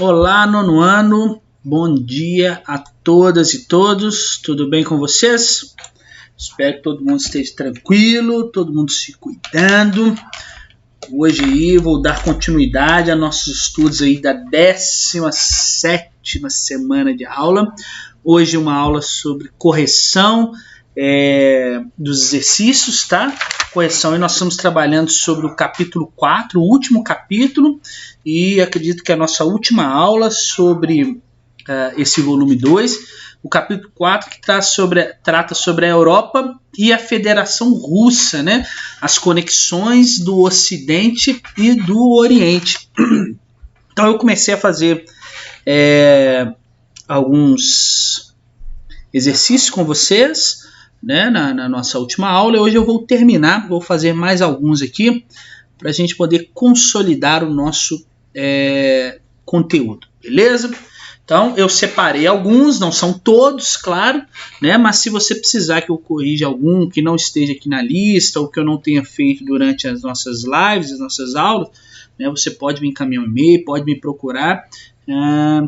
Olá, nono ano, bom dia a todas e todos, tudo bem com vocês? Espero que todo mundo esteja tranquilo, todo mundo se cuidando. Hoje aí vou dar continuidade a nossos estudos aí da 17ª semana de aula. Hoje uma aula sobre correção dos exercícios, tá? Correção, e nós estamos trabalhando sobre o capítulo 4, o último capítulo, e acredito que a nossa última aula sobre esse volume 2, o capítulo 4 que trata sobre a Europa e a Federação Russa, né? As conexões do Ocidente e do Oriente. Então eu comecei a fazer alguns exercícios com vocês, né, na nossa última aula, e hoje eu vou terminar, vou fazer mais alguns aqui para a gente poder consolidar o nosso conteúdo, beleza? Então eu separei alguns, não são todos, claro, né, mas se você precisar que eu corrija algum que não esteja aqui na lista ou que eu não tenha feito durante as nossas lives, as nossas aulas, né, você pode me encaminhar um e-mail, pode me procurar,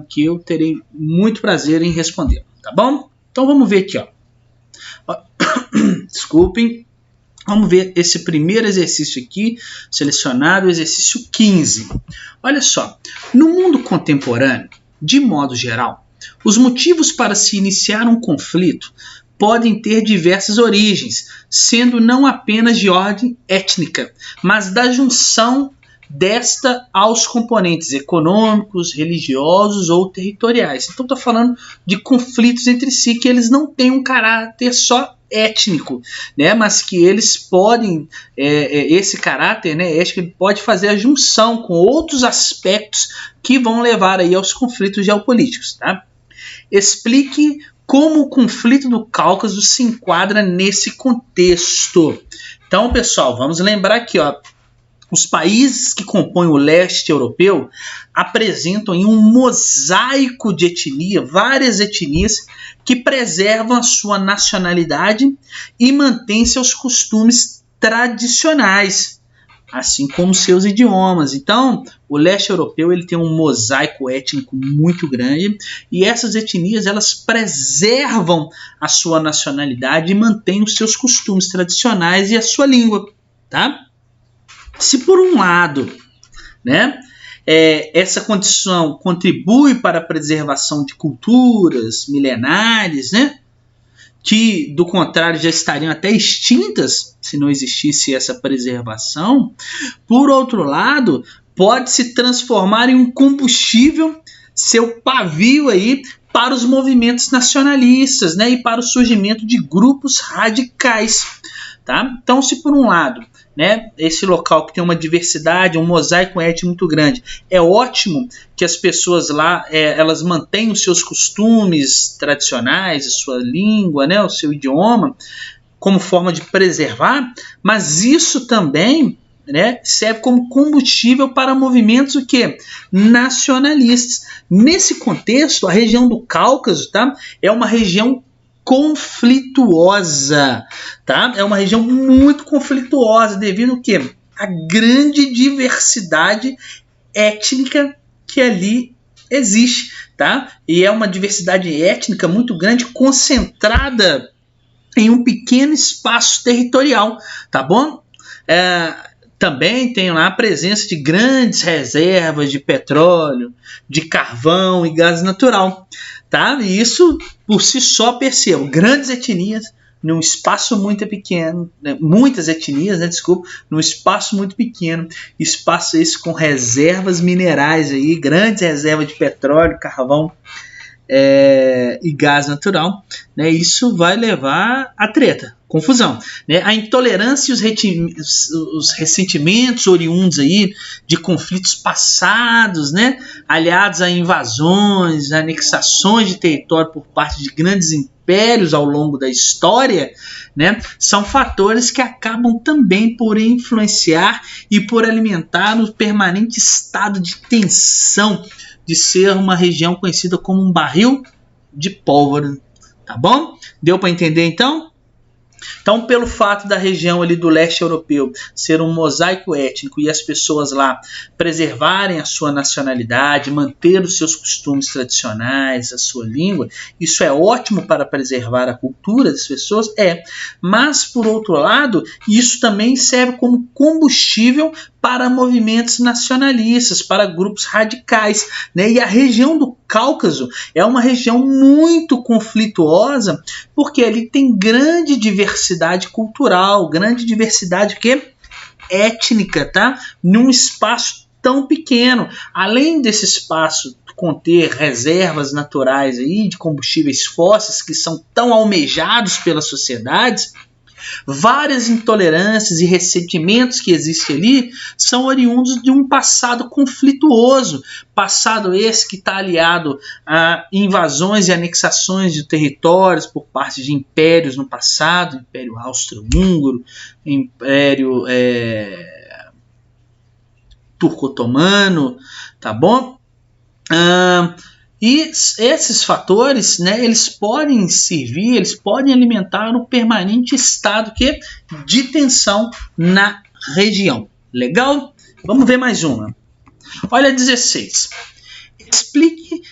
que eu terei muito prazer em responder, tá bom? Então vamos ver aqui, ó. Desculpem, vamos ver esse primeiro exercício aqui, selecionado, o exercício 15. Olha só, no mundo contemporâneo, de modo geral, os motivos para se iniciar um conflito podem ter diversas origens, sendo não apenas de ordem étnica, mas da junção desta aos componentes econômicos, religiosos ou territoriais. Então estou falando de conflitos entre si que eles não têm um caráter só étnico, né? Mas que eles podem, esse caráter, né, étnico, pode fazer a junção com outros aspectos que vão levar aí aos conflitos geopolíticos, tá? Explique como o conflito do Cáucaso se enquadra nesse contexto. Então, pessoal, vamos lembrar aqui, ó. Os países que compõem o leste europeu apresentam um mosaico de etnia, várias etnias que preservam a sua nacionalidade e mantêm seus costumes tradicionais, assim como seus idiomas. Então, o leste europeu ele tem um mosaico étnico muito grande e essas etnias elas preservam a sua nacionalidade e mantêm os seus costumes tradicionais e a sua língua, tá? Se por um lado, né, essa condição contribui para a preservação de culturas milenares, né, que do contrário já estariam até extintas se não existisse essa preservação, por outro lado, pode se transformar em um combustível, seu pavio aí para os movimentos nacionalistas, né, e para o surgimento de grupos radicais. Tá? Então, se por um lado, né, esse local que tem uma diversidade, um mosaico étnico muito grande, é ótimo que as pessoas lá elas mantenham os seus costumes tradicionais, a sua língua, né, o seu idioma, como forma de preservar, mas isso também, né, serve como combustível para movimentos o quê? Nacionalistas. Nesse contexto, a região do Cáucaso, tá, é uma região conflituosa, tá? É uma região muito conflituosa devido ao quê? A grande diversidade étnica que ali existe, tá? E é uma diversidade étnica muito grande concentrada em um pequeno espaço territorial, tá bom? Também tem lá a presença de grandes reservas de petróleo, de carvão e gás natural, tá? E isso por si só, percebo, grandes etnias num espaço muito pequeno, né? Muitas etnias, né? Desculpa, num espaço muito pequeno, espaço esse com reservas minerais aí, grandes reservas de petróleo, carvão e gás natural, né? Isso vai levar a treta, confusão, né? A intolerância e os ressentimentos oriundos aí de conflitos passados, né? Aliados a invasões, anexações de território por parte de grandes impérios ao longo da história, né? São fatores que acabam também por influenciar e por alimentar o permanente estado de tensão de ser uma região conhecida como um barril de pólvora, tá bom? Deu para entender então? Então, pelo fato da região ali do leste europeu ser um mosaico étnico e as pessoas lá preservarem a sua nacionalidade, manter os seus costumes tradicionais, a sua língua, isso é ótimo para preservar a cultura das pessoas, mas por outro lado, isso também serve como combustível para movimentos nacionalistas, para grupos radicais, né? E a região do Cáucaso é uma região muito conflituosa, porque ali tem grande diversidade cultural, grande diversidade étnica, tá? Num espaço tão pequeno. Além desse espaço conter reservas naturais aí de combustíveis fósseis que são tão almejados pelas sociedades, várias intolerâncias e ressentimentos que existem ali são oriundos de um passado conflituoso, passado esse que está aliado a invasões e anexações de territórios por parte de impérios no passado, Império Austro-Húngaro, Império Turco-Otomano, tá bom? E esses fatores, né, eles podem servir, eles podem alimentar um permanente estado de tensão na região. Legal? Vamos ver mais uma. Olha 16. Explique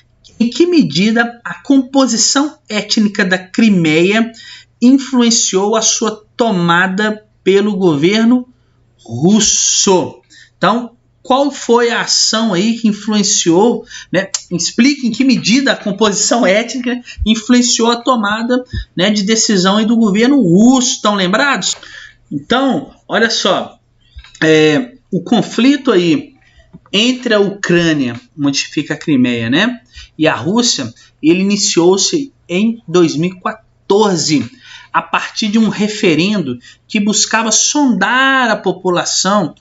em que medida a composição étnica da Crimeia influenciou a sua tomada pelo governo russo. Então, qual foi a ação aí que influenciou, né? Explique em que medida a composição étnica influenciou a tomada, né, de decisão aí do governo russo. Estão lembrados? Então, olha só, o conflito aí entre a Ucrânia, onde fica a Crimeia, né, e a Rússia, ele iniciou-se em 2014, a partir de um referendo que buscava sondar a população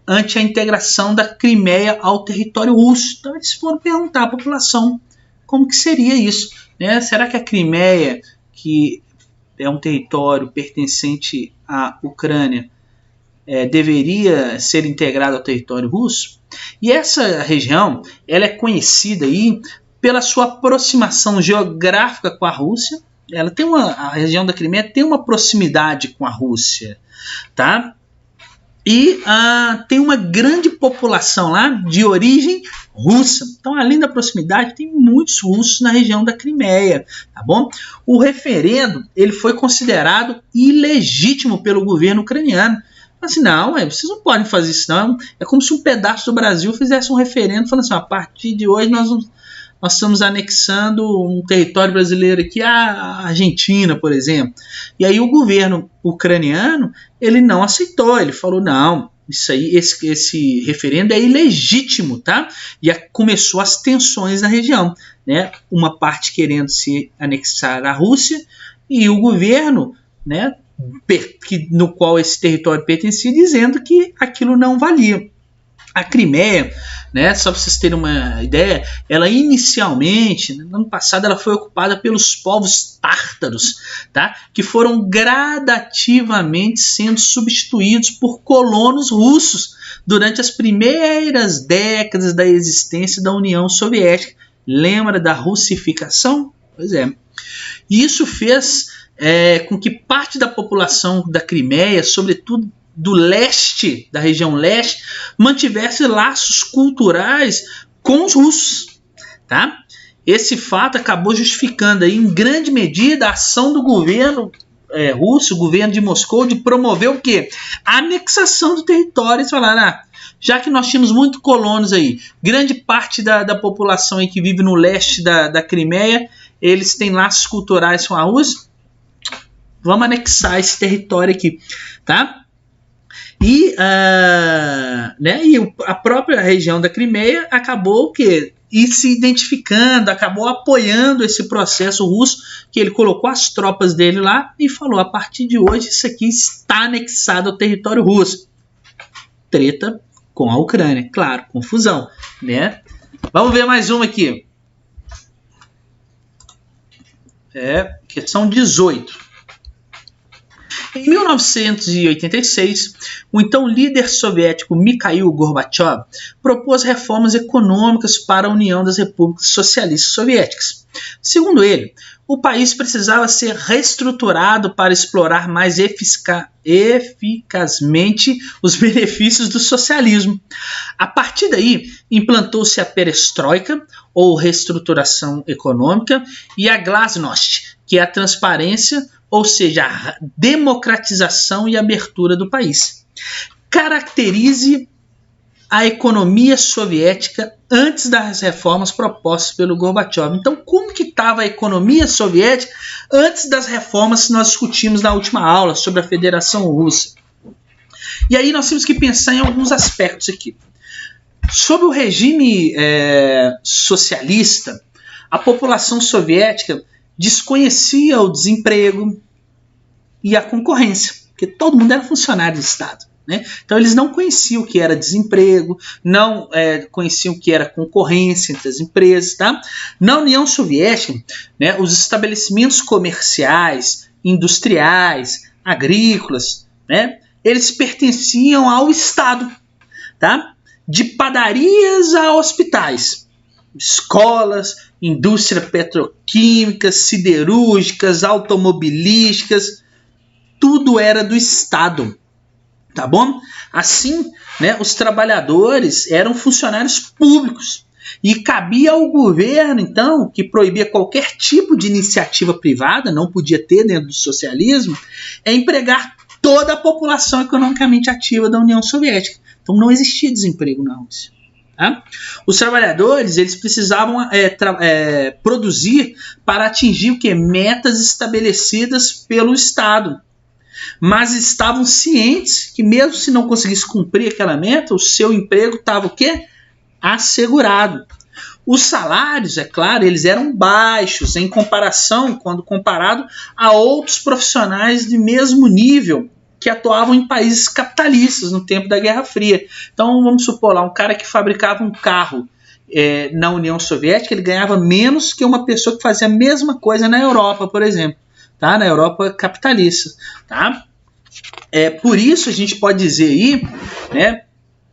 ante a integração da Crimeia ao território russo. Então eles foram perguntar à população como que seria isso, né? Será que a Crimeia, que é um território pertencente à Ucrânia, deveria ser integrada ao território russo? E essa região, ela é conhecida aí pela sua aproximação geográfica com a Rússia. A região da Crimeia tem uma proximidade com a Rússia, tá? E tem uma grande população lá de origem russa. Então, além da proximidade, tem muitos russos na região da Crimeia, tá bom? O referendo, ele foi considerado ilegítimo pelo governo ucraniano. Assim, não, vocês não podem fazer isso, não. É como se um pedaço do Brasil fizesse um referendo falando assim, a partir de hoje nós estamos anexando um território brasileiro aqui, a Argentina, por exemplo. E aí o governo ucraniano, ele não aceitou, ele falou, não, isso aí, esse referendo é ilegítimo, tá? E começou as tensões na região, né? Uma parte querendo se anexar à Rússia e o governo, né, no qual esse território pertencia, dizendo que aquilo não valia. A Crimeia, né, só para vocês terem uma ideia, ela inicialmente, no ano passado, ela foi ocupada pelos povos tártaros, tá, que foram gradativamente sendo substituídos por colonos russos durante as primeiras décadas da existência da União Soviética. Lembra da russificação? Pois é. E isso fez com que parte da população da Crimeia, sobretudo do leste, da região leste, mantivesse laços culturais com os russos, tá? Esse fato acabou justificando aí, em grande medida, a ação do governo russo, o governo de Moscou, de promover o quê? A anexação do território. Eles falaram, já que nós tínhamos muitos colonos aí, grande parte da população aí que vive no leste da Crimeia, eles têm laços culturais com a Rússia, vamos anexar esse território aqui, tá? E a própria região da Crimeia acabou se identificando, acabou apoiando esse processo russo, que ele colocou as tropas dele lá e falou, a partir de hoje isso aqui está anexado ao território russo. Treta com a Ucrânia, claro, confusão, né? Vamos ver mais uma aqui. Questão 18. Em 1986, o então líder soviético Mikhail Gorbachev propôs reformas econômicas para a União das Repúblicas Socialistas Soviéticas. Segundo ele, o país precisava ser reestruturado para explorar mais eficazmente os benefícios do socialismo. A partir daí, implantou-se a perestroika, ou reestruturação econômica, e a glasnost, que é a transparência, ou seja, a democratização e abertura do país. Caracterize a economia soviética antes das reformas propostas pelo Gorbachev. Então, como que estava a economia soviética antes das reformas que nós discutimos na última aula sobre a Federação Russa? E aí nós temos que pensar em alguns aspectos aqui. Sob o regime socialista, a população soviética desconhecia o desemprego e a concorrência, porque todo mundo era funcionário do Estado. Então eles não conheciam o que era desemprego, não conheciam o que era concorrência entre as empresas. Tá? Na União Soviética, os estabelecimentos comerciais, industriais, agrícolas, eles pertenciam ao Estado, tá? De padarias a hospitais, escolas, indústria petroquímicas, siderúrgicas, automobilísticas, tudo era do Estado. Tá bom? Assim, os trabalhadores eram funcionários públicos e cabia ao governo, então, que proibia qualquer tipo de iniciativa privada, não podia ter dentro do socialismo, empregar toda a população economicamente ativa da União Soviética. Então não existia desemprego na Rússia. Tá? Os trabalhadores eles precisavam produzir para atingir o quê? Metas estabelecidas pelo Estado. Mas estavam cientes que mesmo se não conseguisse cumprir aquela meta, o seu emprego estava o quê? Assegurado. Os salários, é claro, eles eram baixos em comparação, quando comparado a outros profissionais de mesmo nível que atuavam em países capitalistas no tempo da Guerra Fria. Então vamos supor lá, um cara que fabricava um carro na União Soviética, ele ganhava menos que uma pessoa que fazia a mesma coisa na Europa, por exemplo. Tá? Na Europa capitalista. Tá? Por isso a gente pode dizer aí,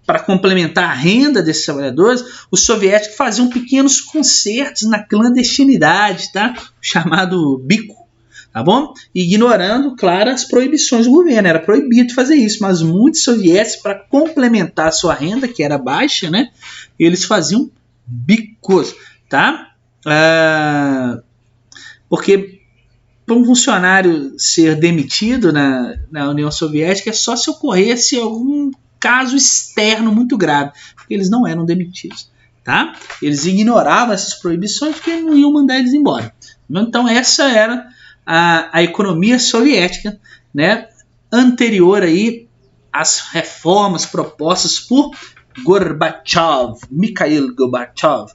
para complementar a renda desses trabalhadores, os soviéticos faziam pequenos concertos na clandestinidade, tá? Chamado bico, tá bom? Ignorando, claro, as proibições do governo. Era proibido fazer isso, mas muitos soviéticos, para complementar a sua renda, que era baixa, eles faziam bicos, tá? Porque para um funcionário ser demitido na União Soviética é só se ocorresse algum caso externo muito grave, porque eles não eram demitidos. Tá? Eles ignoravam essas proibições porque não iam mandar eles embora. Então essa era a economia soviética, anterior aí às reformas propostas por Gorbachev, Mikhail Gorbachev.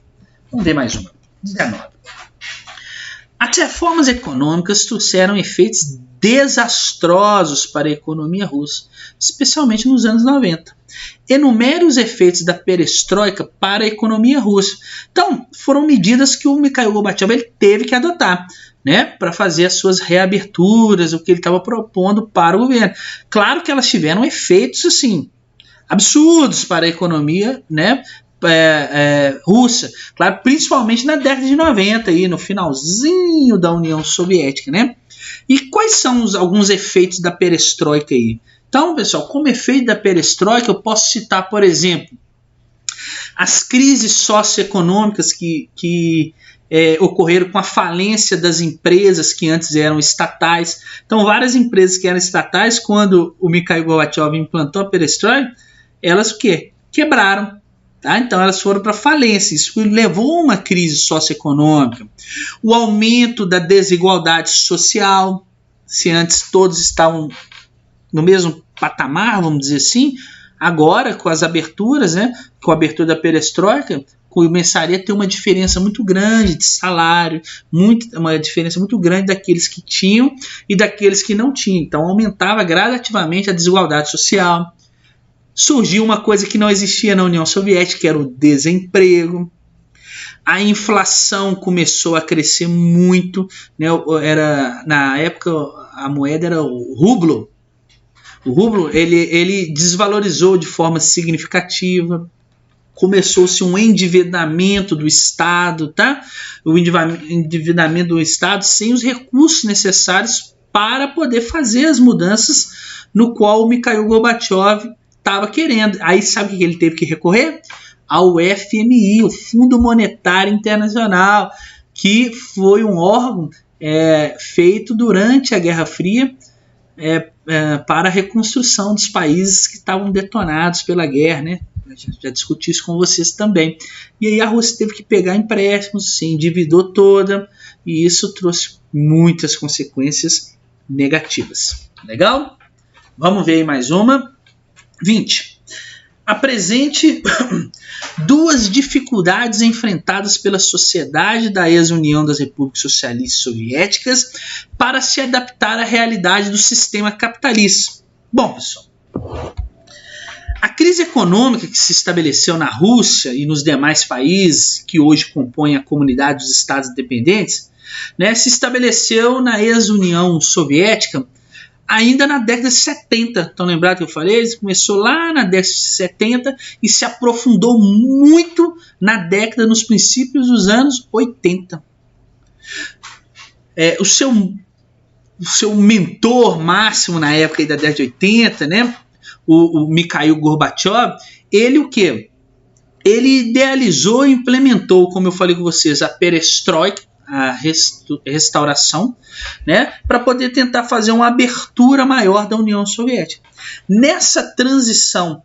Vamos ver mais uma. 19. As reformas econômicas trouxeram efeitos desastrosos para a economia russa, especialmente nos anos 90. Enumere os efeitos da perestroika para a economia russa. Então, foram medidas que o Mikhail Gorbachev ele teve que adotar, para fazer as suas reaberturas, o que ele estava propondo para o governo. Claro que elas tiveram efeitos assim, absurdos para a economia, russa, claro, principalmente na década de 90, aí, no finalzinho da União Soviética. E quais são alguns efeitos da perestroika aí? Então, pessoal, como efeito da perestroika, eu posso citar, por exemplo, as crises socioeconômicas que ocorreram com a falência das empresas que antes eram estatais. Então, várias empresas que eram estatais, quando o Mikhail Gorbachev implantou a perestroika, elas o quê? Quebraram. Tá? Então elas foram para falência, isso levou a uma crise socioeconômica. O aumento da desigualdade social, se antes todos estavam no mesmo patamar, vamos dizer assim, agora com as aberturas, com a abertura da perestroika, começaria a ter uma diferença muito grande de salário, uma diferença muito grande daqueles que tinham e daqueles que não tinham. Então aumentava gradativamente a desigualdade social. Surgiu uma coisa que não existia na União Soviética, que era o desemprego. A inflação começou a crescer muito. Na época, a moeda era o rublo. O rublo ele desvalorizou de forma significativa. começou-se um endividamento do Estado, tá? O endividamento do Estado sem os recursos necessários para poder fazer as mudanças no qual o Mikhail Gorbachev estava querendo. Aí sabe o que ele teve que recorrer? Ao FMI, o Fundo Monetário Internacional, que foi um órgão feito durante a Guerra Fria para a reconstrução dos países que estavam detonados pela guerra, né? Já discuti isso com vocês também. E aí a Rússia teve que pegar empréstimos, se endividou toda, e isso trouxe muitas consequências negativas. Legal? Vamos ver aí mais uma. 20. Apresente duas dificuldades enfrentadas pela sociedade da ex-União das Repúblicas Socialistas Soviéticas para se adaptar à realidade do sistema capitalista. Bom, pessoal, a crise econômica que se estabeleceu na Rússia e nos demais países que hoje compõem a comunidade dos Estados independentes, né, se estabeleceu na ex-União Soviética ainda na década de 70. Estão lembrados que eu falei? Ele começou lá na década de 70 e se aprofundou muito nos princípios dos anos 80. O seu mentor máximo na época da década de 80, né, o Mikhail Gorbachev, ele o quê? Ele idealizou e implementou, como eu falei com vocês, a perestroika, a restauração, né, para poder tentar fazer uma abertura maior da União Soviética. Nessa transição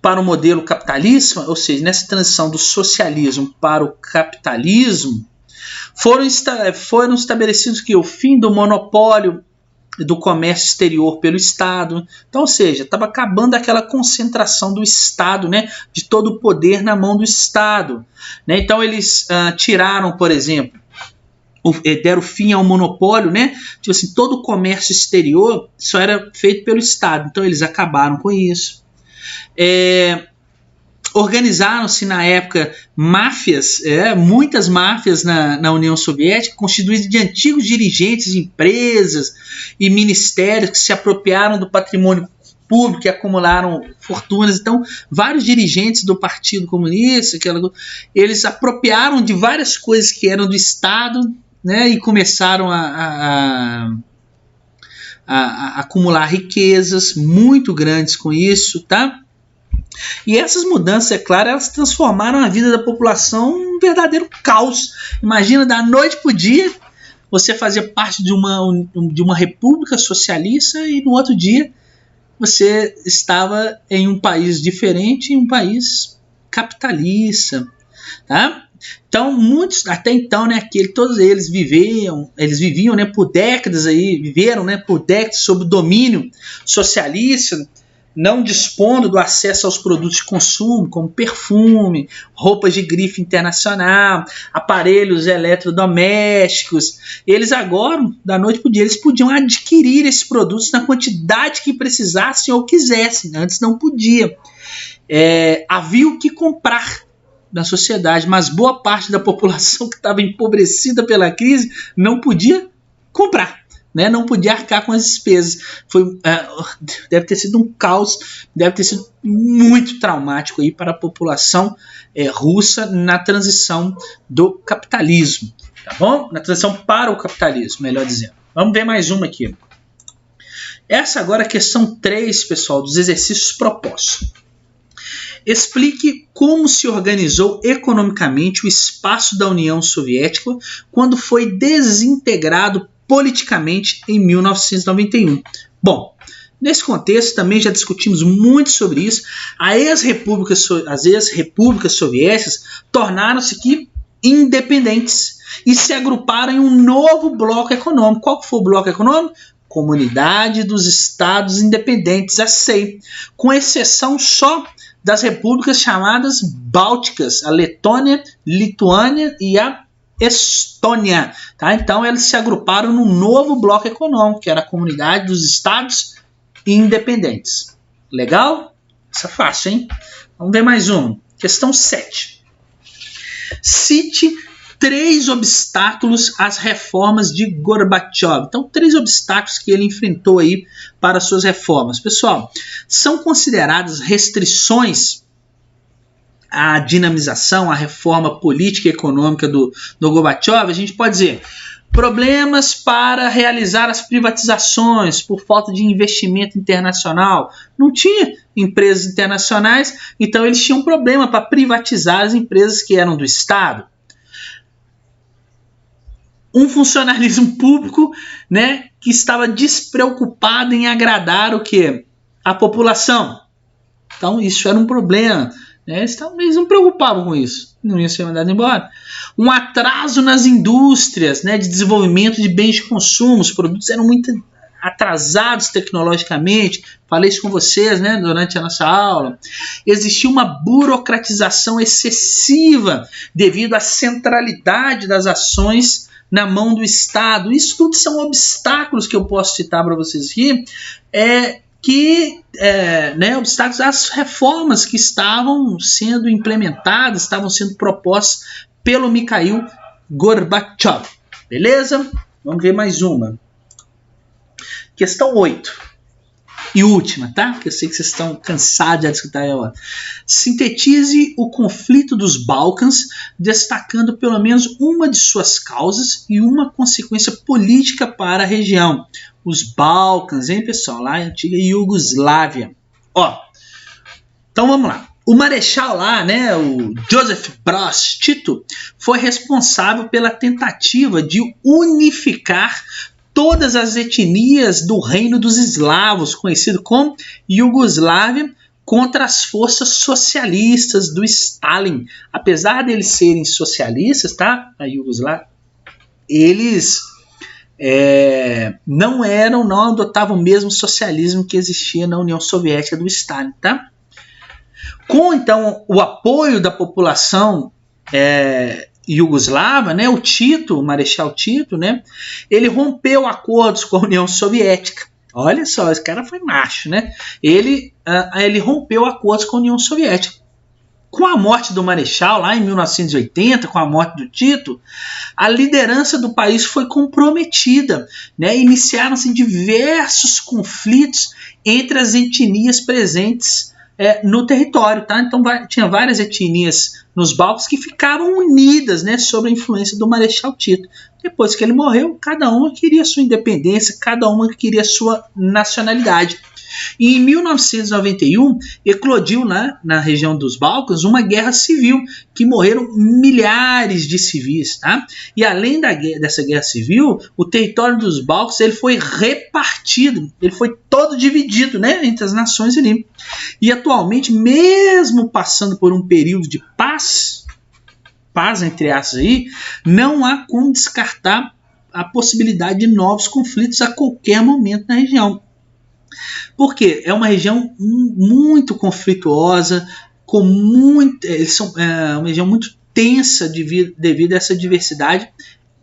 para o modelo capitalista, ou seja, nessa transição do socialismo para o capitalismo, foram estabelecidos que o fim do monopólio do comércio exterior pelo Estado. Então, ou seja, estava acabando aquela concentração do Estado, né, de todo o poder na mão do Estado, né? Então eles tiraram, por exemplo, deram fim ao monopólio, né? Tipo assim, todo o comércio exterior só era feito pelo Estado. Então eles acabaram com isso. Organizaram-se na época máfias, muitas máfias na União Soviética, constituídas de antigos dirigentes de empresas e ministérios que se apropriaram do patrimônio público e acumularam fortunas. Então, vários dirigentes do Partido Comunista, eles apropriaram de várias coisas que eram do Estado, né, e começaram a acumular riquezas muito grandes com isso, tá? E essas mudanças, é claro, elas transformaram a vida da população em um verdadeiro caos. Imagina, da noite para o dia, você fazer parte de uma república socialista e no outro dia você estava em um país diferente, em um país capitalista, tá? Então, muitos, até então, né, todos eles viviam, né, por décadas aí, viveram, né, por décadas sob o domínio socialista, não dispondo do acesso aos produtos de consumo, como perfume, roupas de grife internacional, aparelhos eletrodomésticos. Eles agora, da noite para o dia, eles podiam adquirir esses produtos na quantidade que precisassem ou quisessem. Antes não podia. Havia o que comprar na sociedade, mas boa parte da população que estava empobrecida pela crise não podia comprar, né? Não podia arcar com as despesas. Deve ter sido um caos, deve ter sido muito traumático aí para a população russa na transição do capitalismo, tá bom? Na transição para o capitalismo, melhor dizendo. Vamos ver mais uma aqui. Essa agora é a questão 3, pessoal, dos exercícios propostos. Explique como se organizou economicamente o espaço da União Soviética quando foi desintegrado politicamente em 1991. Bom, nesse contexto também já discutimos muito sobre isso. As ex-repúblicas soviéticas tornaram-se independentes e se agruparam em um novo bloco econômico. Qual que foi o bloco econômico? Comunidade dos Estados Independentes, a CEI, com exceção só das repúblicas chamadas bálticas, a Letônia, Lituânia e a Estônia, tá? Então eles se agruparam num novo bloco econômico, que era a Comunidade dos Estados Independentes. Legal? Isso é fácil, hein? Vamos ver mais uma. Questão 7. Cite 3 obstáculos às reformas de Gorbachev. Então, 3 obstáculos que ele enfrentou aí para suas reformas. Pessoal, são consideradas restrições a dinamização, a reforma política e econômica do Gorbachev, a gente pode dizer problemas para realizar as privatizações por falta de investimento internacional. Não tinha empresas internacionais, então eles tinham problema para privatizar as empresas que eram do Estado. Um funcionalismo público, né, que estava despreocupado em agradar o quê? A população. Então isso era um problema. Eles não preocupavam com isso, não iam ser mandados embora. Um atraso nas indústrias, né, de desenvolvimento de bens de consumo, os produtos eram muito atrasados tecnologicamente, falei isso com vocês, né, durante a nossa aula. Existia uma burocratização excessiva devido à centralidade das ações na mão do Estado. Isso tudo são obstáculos que eu posso citar para vocês aqui, obstáculos às reformas que estavam sendo implementadas, estavam sendo propostas pelo Mikhail Gorbachev. Beleza? Vamos ver mais uma. Questão 8. E última, tá? Porque eu sei que vocês estão cansados de discutir ela. Sintetize o conflito dos Balcãs, destacando pelo menos uma de suas causas e uma consequência política para a região. Os Balcãs, hein, pessoal? Lá em antiga Iugoslávia. Então vamos lá. O marechal lá, né, o Joseph Broz Tito, foi responsável pela tentativa de unificar todas as etnias do reino dos eslavos, conhecido como Iugoslávia, contra as forças socialistas do Stalin. Apesar deles serem socialistas, tá? A Iugoslávia, eles não adotavam o mesmo socialismo que existia na União Soviética do Stalin, tá? Com então o apoio da população iugoslava, né, o Marechal Tito, né, ele rompeu acordos com a União Soviética. Olha só, esse cara foi macho, né? Ele rompeu acordos com a União Soviética. Com a morte do Marechal, lá em 1980, com a morte do Tito, a liderança do país foi comprometida, né? Iniciaram-se diversos conflitos entre as etnias presentes no território, tá? Então tinha várias etnias nos Balcãs que ficavam unidas, né, sob a influência do Marechal Tito. Depois que ele morreu, cada uma queria sua independência, cada uma queria sua nacionalidade. E em 1991, eclodiu na região dos Balcãs uma guerra civil, que morreram milhares de civis. Tá? E além dessa guerra civil, o território dos Balcãs ele foi repartido, ele foi todo dividido, né, entre as nações ali. E atualmente, mesmo passando por um período de paz entre aspas, aí, não há como descartar a possibilidade de novos conflitos a qualquer momento na região. Porque é uma região muito conflituosa, uma região muito tensa devido a essa diversidade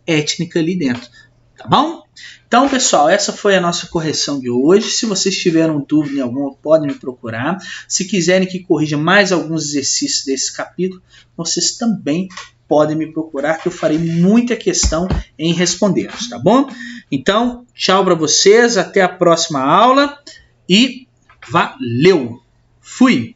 étnica ali dentro. Tá bom? Então, pessoal, essa foi a nossa correção de hoje. Se vocês tiveram dúvida em alguma, podem me procurar. Se quiserem que corrija mais alguns exercícios desse capítulo, vocês também podem me procurar, que eu farei muita questão em respondê-los, tá bom? Então, tchau para vocês, até a próxima aula e valeu! Fui!